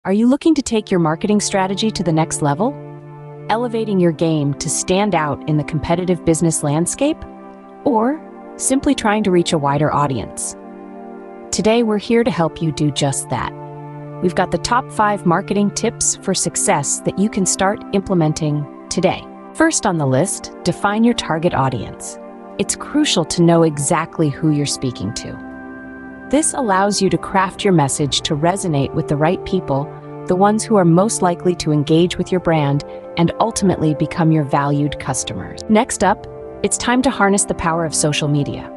Are you looking to take your marketing strategy to the next level? Elevating your game to stand out in the competitive business landscape? Or simply trying to reach a wider audience? Today, we're here to help you do just that. We've got the top 5 marketing tips for success that you can start implementing today. First on the list, define your target audience. It's crucial to know exactly who you're speaking to. This allows you to craft your message to resonate with the right people, the ones who are most likely to engage with your brand and ultimately become your valued customers. Next up, it's time to harness the power of social media.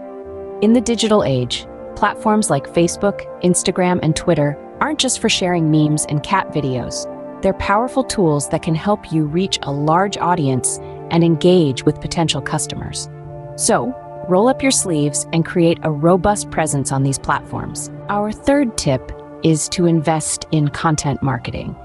In the digital age, platforms like Facebook, Instagram, and Twitter aren't just for sharing memes and cat videos. They're powerful tools that can help you reach a large audience and engage with potential customers. So, roll up your sleeves and create a robust presence on these platforms. Our third tip is to invest in content marketing.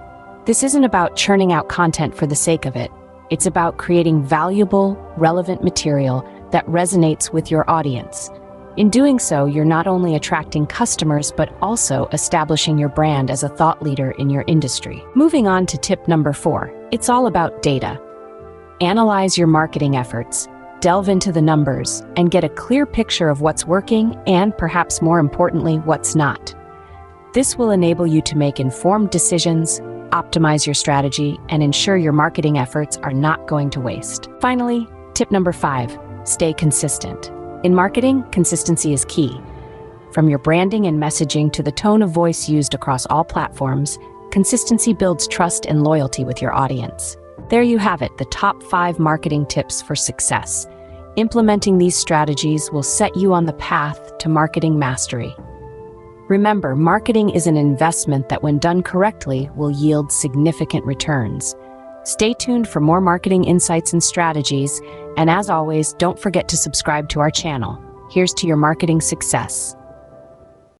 This isn't about churning out content for the sake of it. It's about creating valuable, relevant material that resonates with your audience. In doing so, you're not only attracting customers, but also establishing your brand as a thought leader in your industry. Moving on to tip number 4, it's all about data. Analyze your marketing efforts, delve into the numbers, and get a clear picture of what's working and, perhaps more importantly, what's not. This will enable you to make informed decisions, optimize your strategy, and ensure your marketing efforts are not going to waste. Finally, tip number 5, stay consistent. In marketing, consistency is key. From your branding and messaging to the tone of voice used across all platforms, consistency builds trust and loyalty with your audience. There you have it, the top 5 marketing tips for success. Implementing these strategies will set you on the path to marketing mastery. Remember, marketing is an investment that, when done correctly, will yield significant returns. Stay tuned for more marketing insights and strategies, and as always, don't forget to subscribe to our channel. Here's to your marketing success.